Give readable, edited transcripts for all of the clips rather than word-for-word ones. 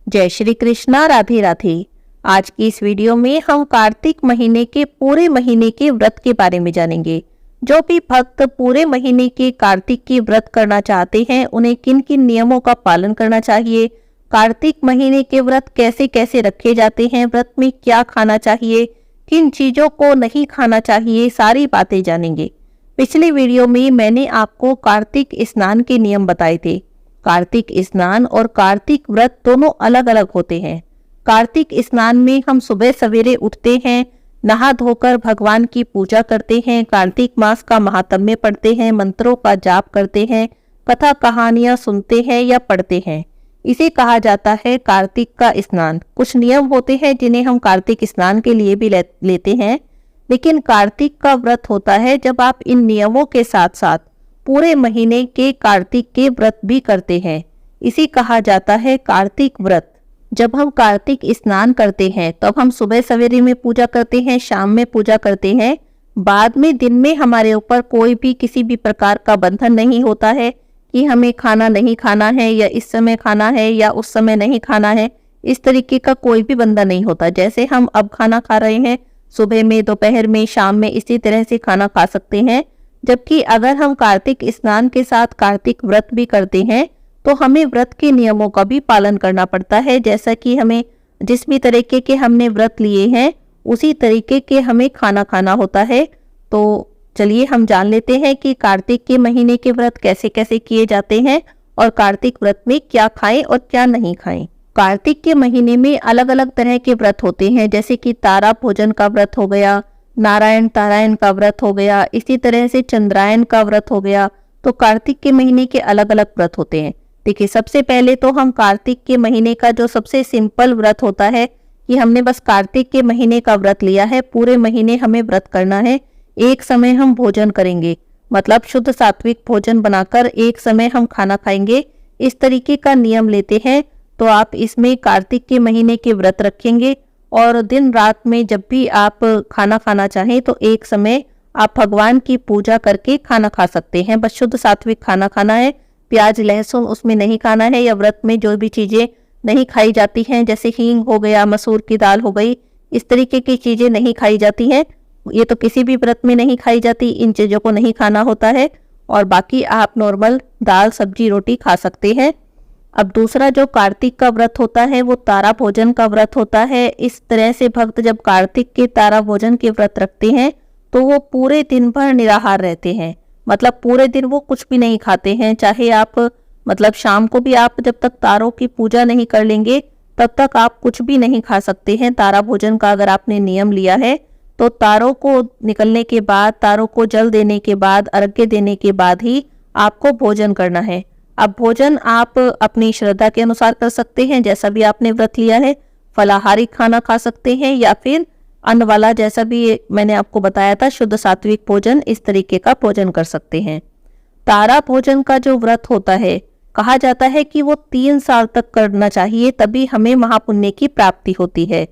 जय श्री कृष्णा। राधे राधे। आज की इस वीडियो में हम कार्तिक महीने के पूरे महीने के व्रत के बारे में जानेंगे। जो भी भक्त पूरे महीने के कार्तिक की व्रत करना चाहते हैं उन्हें किन किन नियमों का पालन करना चाहिए, कार्तिक महीने के व्रत कैसे कैसे रखे जाते हैं, व्रत में क्या खाना चाहिए, किन चीजों को नहीं खाना चाहिए, सारी बातें जानेंगे। पिछले वीडियो में मैंने आपको कार्तिक स्नान के नियम बताए थे। कार्तिक स्नान और कार्तिक व्रत दोनों अलग अलग होते हैं। कार्तिक स्नान में हम सुबह सवेरे उठते हैं, नहा धोकर भगवान की पूजा करते हैं, कार्तिक मास का महात्म्य पढ़ते हैं, मंत्रों का जाप करते हैं, कथा कहानियां सुनते हैं या पढ़ते हैं। इसे कहा जाता है कार्तिक का स्नान। कुछ नियम होते हैं जिन्हें हम कार्तिक स्नान के लिए भी लेते हैं, लेकिन कार्तिक का व्रत होता है जब आप इन नियमों के साथ साथ पूरे महीने के कार्तिक के व्रत भी करते हैं। इसी कहा जाता है कार्तिक व्रत। जब हम कार्तिक स्नान करते हैं तब हम सुबह सवेरे में पूजा करते हैं, शाम में पूजा करते हैं। बाद में दिन में हमारे ऊपर कोई भी किसी भी प्रकार का बंधन नहीं होता है कि हमें खाना नहीं खाना है या इस समय खाना है या उस समय नहीं खाना है। इस तरीके का कोई भी बंधन नहीं होता। जैसे हम अब खाना खा रहे हैं, सुबह में, दोपहर में, शाम में, इसी तरह से खाना खा सकते हैं। जबकि अगर हम कार्तिक स्नान के साथ कार्तिक व्रत भी करते हैं तो हमें व्रत के नियमों का भी पालन करना पड़ता है। जैसा कि हमें जिस भी तरीके के हमने व्रत लिए हैं उसी तरीके के हमें खाना खाना होता है। तो चलिए हम जान लेते हैं कि कार्तिक के महीने के व्रत कैसे कैसे किए जाते हैं और कार्तिक व्रत में क्या खाएं और क्या नहीं खाएं। कार्तिक के महीने में अलग अलग तरह के व्रत होते हैं, जैसे कि तारा भोजन का व्रत हो गया, नारायण तारायण का व्रत हो गया, इसी तरह से चंद्रायण का व्रत हो गया। तो कार्तिक के महीने के अलग अलग व्रत होते हैं। देखिए, सबसे पहले तो हम कार्तिक के महीने का जो सबसे सिंपल व्रत होता है कि हमने बस कार्तिक के महीने का व्रत लिया है, पूरे महीने हमें व्रत करना है। एक समय हम भोजन करेंगे, मतलब शुद्ध सात्विक भोजन बनाकर एक समय हम खाना खाएंगे। इस तरीके का नियम लेते हैं तो आप इसमें कार्तिक के महीने के व्रत रखेंगे और दिन रात में जब भी आप खाना खाना चाहें तो एक समय आप भगवान की पूजा करके खाना खा सकते हैं। बस शुद्ध सात्विक खाना खाना है, प्याज लहसुन उसमें नहीं खाना है, या व्रत में जो भी चीजें नहीं खाई जाती हैं जैसे हींग हो गया, मसूर की दाल हो गई, इस तरीके की चीजें नहीं खाई जाती हैं। ये तो किसी भी व्रत में नहीं खाई जाती, इन चीजों को नहीं खाना होता है। और बाकी आप नॉर्मल दाल सब्जी रोटी खा सकते हैं। अब दूसरा जो कार्तिक का व्रत होता है वो तारा भोजन का व्रत होता है। इस तरह से भक्त जब कार्तिक के तारा भोजन के व्रत रखते हैं तो वो पूरे दिन भर निराहार रहते हैं, मतलब पूरे दिन वो कुछ भी नहीं खाते हैं। चाहे आप मतलब शाम को भी आप जब तक तारों की पूजा नहीं कर लेंगे तब तक आप कुछ भी नहीं खा सकते हैं। तारा भोजन का अगर आपने नियम लिया है तो तारों को निकलने के बाद, तारों को जल देने के बाद, अर्घ्य देने के बाद ही आपको भोजन करना है। अब भोजन आप अपनी श्रद्धा के अनुसार कर सकते हैं, जैसा भी आपने व्रत लिया है। फलाहारी खाना खा सकते हैं या फिर अन्न वाला, जैसा भी मैंने आपको बताया था, शुद्ध सात्विक भोजन, इस तरीके का भोजन कर सकते हैं। तारा भोजन का जो व्रत होता है, कहा जाता है कि वो 3 साल तक करना चाहिए, तभी हमें महापुण्य की प्राप्ति होती है।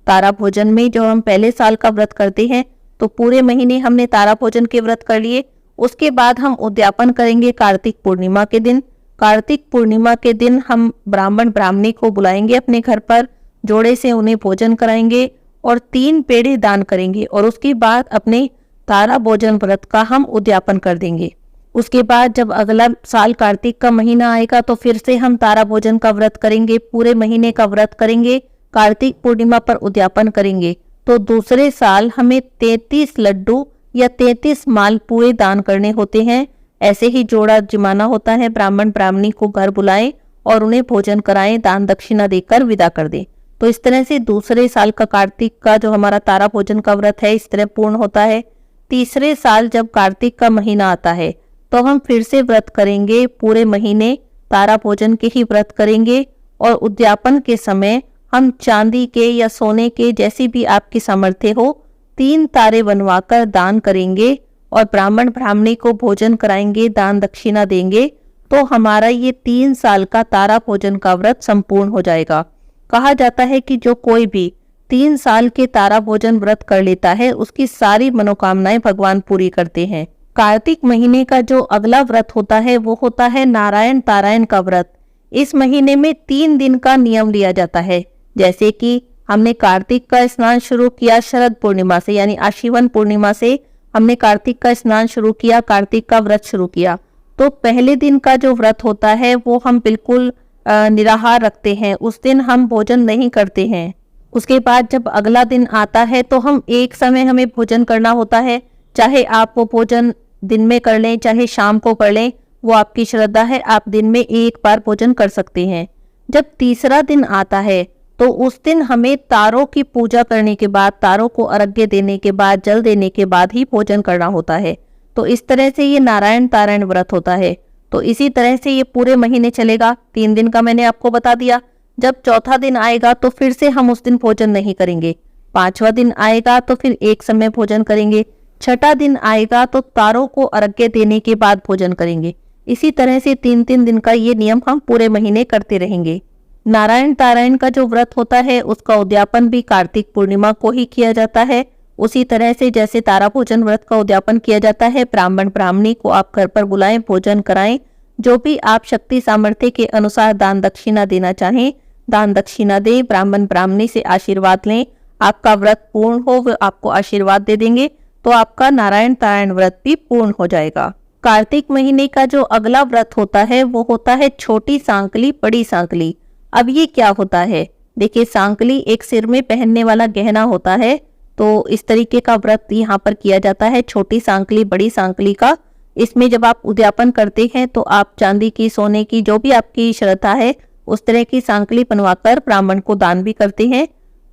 तारा भोजन में जो हम पहले साल का व्रत करते हैं तो पूरे महीने हमने तारा भोजन के व्रत कर लिए। उसके बाद हम उद्यापन करेंगे कार्तिक पूर्णिमा के दिन। कार्तिक पूर्णिमा के दिन हम ब्राह्मण ब्राह्मणी को बुलाएंगे अपने घर पर, जोड़े से उन्हें भोजन कराएंगे और 3 पेड़े दान करेंगे और उसके बाद अपने तारा भोजन व्रत का हम उद्यापन कर देंगे। उसके बाद जब अगला साल कार्तिक का महीना आएगा तो फिर से हम तारा भोजन का व्रत करेंगे, पूरे महीने का व्रत करेंगे, कार्तिक पूर्णिमा पर उद्यापन करेंगे। तो दूसरे साल हमें 33 लड्डू या 33 मालपुए दान करने होते हैं। ऐसे ही जोड़ा जमाना होता है, ब्राह्मण ब्राह्मणी को घर बुलाएं और उन्हें भोजन कराएं, दान दक्षिणा देकर विदा कर दें। तो इस तरह से दूसरे साल का कार्तिक का जो हमारा तारा भोजन का व्रत है इस तरह पूर्ण होता है। तीसरे साल जब कार्तिक का महीना आता है तो हम फिर से व्रत करेंगे, पूरे महीने तारा भोजन के ही व्रत करेंगे और उद्यापन के समय हम चांदी के या सोने के, जैसी भी आपकी सामर्थ्य हो, 3 तारे बनवाकर दान करेंगे और ब्राह्मण ब्राह्मणी को भोजन कराएंगे, दान दक्षिणा देंगे। तो हमारा ये 3 साल का तारा भोजन का व्रत संपूर्ण हो जाएगा। कहा जाता है कि जो कोई भी 3 साल के तारा भोजन व्रत कर लेता है उसकी सारी मनोकामनाएं भगवान पूरी करते हैं। कार्तिक महीने का जो अगला व्रत होता है वो होता है नारायण तारायण का व्रत। इस महीने में 3 दिन का नियम लिया जाता है। जैसे कि हमने कार्तिक का स्नान शुरू किया शरद पूर्णिमा से, यानी आश्विन पूर्णिमा से हमने कार्तिक का स्नान शुरू किया, कार्तिक का व्रत शुरू किया। तो पहले दिन का जो व्रत होता है वो हम बिल्कुल निराहार रखते हैं, उस दिन हम भोजन नहीं करते हैं। उसके बाद जब अगला दिन आता है तो हम एक समय हमें भोजन करना होता है, चाहे आप वो भोजन दिन में कर लें चाहे शाम को कर लें, वो आपकी श्रद्धा है, आप दिन में एक बार भोजन कर सकते हैं। जब तीसरा दिन आता है तो उस दिन हमें तारों की पूजा करने के बाद, तारों को अर्घ्य देने के बाद, जल देने के बाद ही भोजन करना होता है। तो इस तरह से ये नारायण तारायण व्रत होता है। तो इसी तरह से ये पूरे महीने चलेगा। 3 दिन का मैंने आपको बता दिया। जब चौथा दिन आएगा तो फिर से हम उस दिन भोजन नहीं करेंगे। 5वां दिन आएगा तो फिर एक समय भोजन करेंगे। 6ठा दिन आएगा तो तारों को अर्घ्य देने के बाद भोजन करेंगे। इसी तरह से 3-3 दिन का ये नियम हम पूरे महीने करते रहेंगे। नारायण तारायण का जो व्रत होता है उसका उद्यापन भी कार्तिक पूर्णिमा को ही किया जाता है। उसी तरह से जैसे तारा भोजन व्रत का उद्यापन किया जाता है, ब्राह्मण ब्राह्मणी को आप घर पर बुलाएं, भोजन कराएं, जो भी आप शक्ति सामर्थ्य के अनुसार दान दक्षिणा देना चाहें दान दक्षिणा दें, ब्राह्मण ब्राह्मणी से आशीर्वाद लें, आपका व्रत पूर्ण हो, वो आपको आशीर्वाद दे देंगे, तो आपका नारायण तारायण व्रत भी पूर्ण हो जाएगा। कार्तिक महीने का जो अगला व्रत होता है वो होता है छोटी सांकली बड़ी सांकली। अब ये क्या होता है? देखिए, सांकली एक सिर में पहनने वाला गहना होता है, तो इस तरीके का व्रत यहाँ पर किया जाता है, छोटी सांकली बड़ी सांकली का। इसमें जब आप उद्यापन करते हैं तो आप चांदी की, सोने की, जो भी आपकी श्रद्धा है उस तरह की सांकली बनवाकर ब्राह्मण को दान भी करते हैं।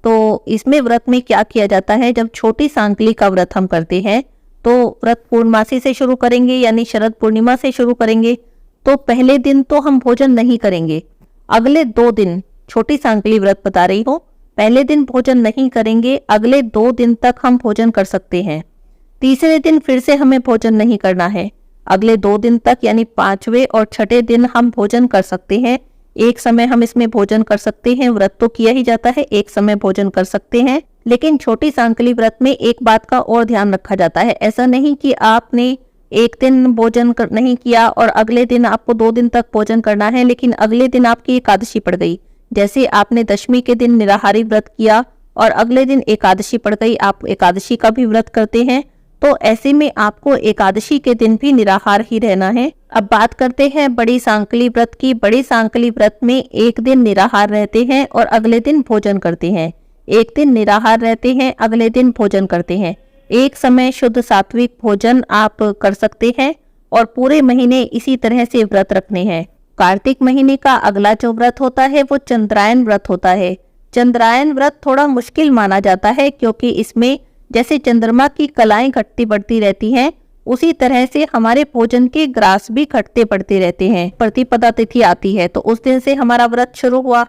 तो इसमें व्रत में क्या किया जाता है, जब छोटी सांकली का व्रत हम करते हैं तो व्रत पूर्णमासी से शुरू करेंगे, यानी शरद पूर्णिमा से शुरू करेंगे। तो पहले दिन तो हम भोजन नहीं करेंगे। अगले 2 दिन, छोटी सांकली व्रत बता रही हूँ, पहले दिन भोजन नहीं करेंगे, अगले 2 दिन तक हम भोजन कर सकते हैं। तीसरे दिन फिर से हमें भोजन नहीं करना है। अगले 2 दिन तक, यानी 5वें और 6ठे दिन हम भोजन कर सकते हैं। एक समय हम इसमें भोजन कर सकते हैं। व्रत तो किया ही जाता है, एक समय भोजन कर सकते हैं। लेकिन छोटी सांकली व्रत में एक बात का और ध्यान रखा जाता है। ऐसा नहीं कि आपने एक दिन भोजन नहीं किया और अगले दिन आपको 2 दिन तक भोजन करना है, लेकिन अगले दिन आपकी एकादशी पड़ गई। जैसे आपने दशमी के दिन निराहारी व्रत किया और अगले दिन एकादशी पड़ गई, आप एकादशी का भी व्रत करते हैं, तो ऐसे में आपको एकादशी के दिन भी निराहार ही रहना है। अब बात करते हैं बड़ी सांकली व्रत की। बड़ी सांकली व्रत में एक दिन निराहार रहते हैं और अगले दिन भोजन करते हैं। एक दिन निराहार रहते हैं, अगले दिन भोजन करते हैं। एक समय शुद्ध सात्विक भोजन आप कर सकते हैं और पूरे महीने इसी तरह से व्रत रखने हैं। कार्तिक महीने का अगला जो व्रत होता है वो चंद्रायन व्रत होता है। चंद्रायन व्रत थोड़ा मुश्किल माना जाता है, क्योंकि इसमें जैसे चंद्रमा की कलाएं घटती बढ़ती रहती हैं, उसी तरह से हमारे भोजन के ग्रास भी घटते बढ़ते रहते हैं। प्रतिपदा तिथि आती है तो उस दिन से हमारा व्रत शुरू हुआ।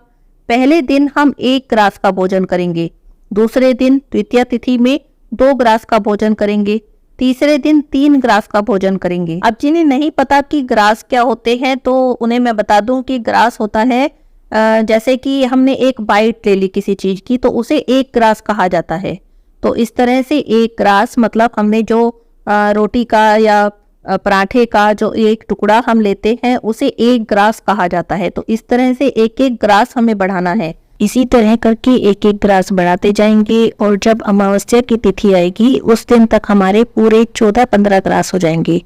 पहले दिन हम 1 ग्रास का भोजन करेंगे, दूसरे दिन द्वितीय तिथि में 2 ग्रास का भोजन करेंगे, तीसरे दिन 3 ग्रास का भोजन करेंगे। अब जिन्हें नहीं पता कि ग्रास क्या होते हैं तो उन्हें मैं बता दूं कि ग्रास होता है, जैसे कि हमने एक बाइट ले ली किसी चीज की तो उसे 1 ग्रास कहा जाता है। तो इस तरह से 1 ग्रास मतलब हमने जो रोटी का या पराठे का जो एक टुकड़ा हम लेते हैं उसे 1 ग्रास कहा जाता है। तो इस तरह से 1-1 ग्रास हमें बढ़ाना है। इसी तरह करके 1-1 ग्रास बढ़ाते जाएंगे और जब अमावस्या की तिथि आएगी उस दिन तक हमारे पूरे 14-15 ग्रास हो जाएंगे।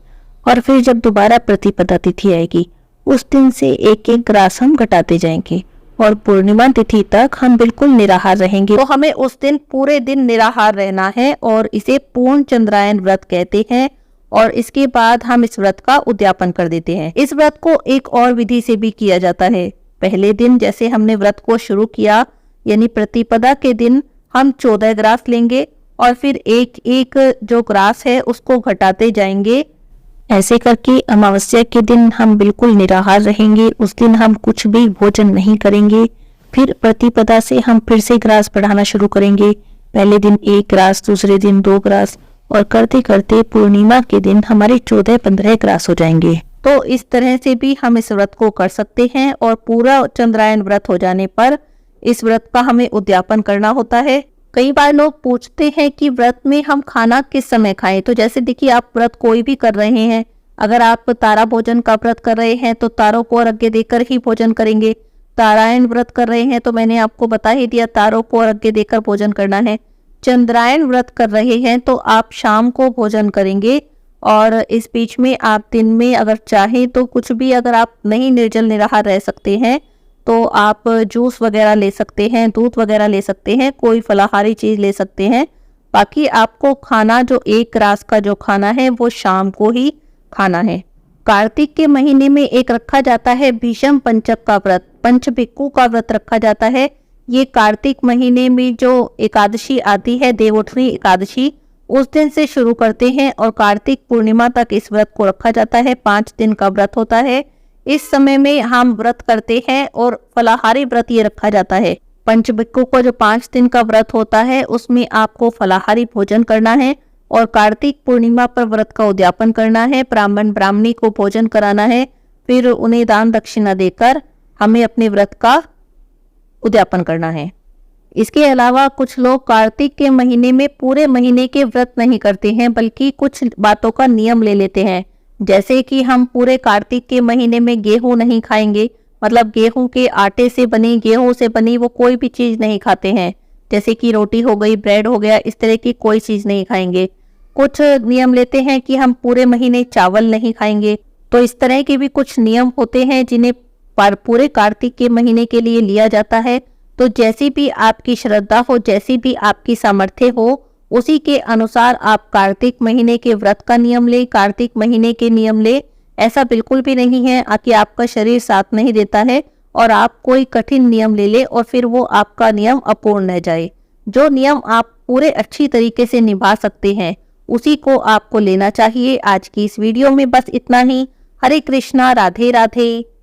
और फिर जब दोबारा प्रतिपदा तिथि आएगी उस दिन से 1-1 ग्रास हम घटाते जाएंगे और पूर्णिमा तिथि तक हम बिल्कुल निराहार रहेंगे। तो हमें उस दिन पूरे दिन निराहार रहना है और इसे पूर्ण चंद्रायन व्रत कहते हैं। और इसके बाद हम इस व्रत का उद्यापन कर देते हैं। इस व्रत को एक और विधि से भी किया जाता है। पहले दिन जैसे हमने व्रत को शुरू किया, यानी प्रतिपदा के दिन हम 14 ग्रास लेंगे और फिर एक जो ग्रास है उसको घटाते जाएंगे। ऐसे करके अमावस्या के दिन हम बिल्कुल निराहार रहेंगे। उस दिन हम कुछ भी भोजन नहीं करेंगे। फिर प्रतिपदा से हम फिर से ग्रास बढ़ाना शुरू करेंगे। पहले दिन 1 ग्रास, दूसरे दिन 2 ग्रास और करते करते पूर्णिमा के दिन हमारे 14-15 ग्रास हो जाएंगे। तो इस तरह से भी हम इस व्रत को कर सकते हैं और पूरा चंद्रायन व्रत हो जाने पर इस व्रत का हमें उद्यापन करना होता है। कई बार लोग पूछते हैं कि व्रत में हम खाना किस समय खाएं। तो जैसे देखिए, आप व्रत कोई भी कर रहे हैं, अगर आप तारा भोजन का व्रत कर रहे हैं तो तारों को अर्घ्य देकर ही भोजन करेंगे। तारायण व्रत कर रहे हैं तो मैंने आपको बता ही दिया, तारों को अर्घ्य देकर भोजन करना है। चंद्रायण व्रत कर रहे हैं तो आप शाम को भोजन करेंगे, और इस बीच में आप दिन में अगर चाहें तो कुछ भी, अगर आप नहीं निर्जल निराहार रह सकते हैं तो आप जूस वगैरह ले सकते हैं, दूध वगैरह ले सकते हैं, कोई फलाहारी चीज ले सकते हैं। बाकी आपको खाना जो एक रास का जो खाना है वो शाम को ही खाना है। कार्तिक के महीने में एक रखा जाता है भीषम पंचक का व्रत, पंचभिक्खु का व्रत रखा जाता है। ये कार्तिक महीने में जो एकादशी आती है, देवोठनी एकादशी, उस दिन से शुरू करते हैं और कार्तिक पूर्णिमा तक इस व्रत को रखा जाता है। 5 दिन का व्रत होता है। इस समय में हम व्रत करते हैं और फलाहारी व्रत ये रखा जाता है। पंचभिक्खु को जो 5 दिन का व्रत होता है उसमें आपको फलाहारी भोजन करना है और कार्तिक पूर्णिमा पर व्रत का उद्यापन करना है। ब्राह्मण ब्राह्मणी को भोजन कराना है, फिर उन्हें दान दक्षिणा देकर हमें अपने व्रत का उद्यापन करना है। इसके अलावा कुछ लोग कार्तिक के महीने में पूरे महीने के व्रत नहीं करते हैं, बल्कि कुछ बातों का नियम ले लेते हैं। जैसे कि हम पूरे कार्तिक के महीने में गेहूं नहीं खाएंगे, मतलब गेहूं के आटे से बनी, गेहूं से बनी वो कोई भी चीज नहीं खाते हैं। जैसे कि रोटी हो गई, ब्रेड हो गया, इस तरह की कोई चीज नहीं खाएंगे। कुछ नियम लेते हैं कि हम पूरे महीने चावल नहीं खाएंगे। तो इस तरह के भी कुछ नियम होते हैं जिन्हें पूरे कार्तिक के महीने के लिए लिया जाता है। तो जैसी भी आपकी श्रद्धा हो, जैसी भी आपकी सामर्थ्य हो, उसी के अनुसार आप कार्तिक महीने के व्रत का नियम ले, कार्तिक महीने के नियम ले। ऐसा बिल्कुल भी नहीं है कि आपका शरीर साथ नहीं देता है और आप कोई कठिन नियम ले ले और फिर वो आपका नियम अपूर्ण रह जाए। जो नियम आप पूरे अच्छी तरीके से निभा सकते हैं उसी को आपको लेना चाहिए। आज की इस वीडियो में बस इतना ही। हरे कृष्णा, राधे राधे।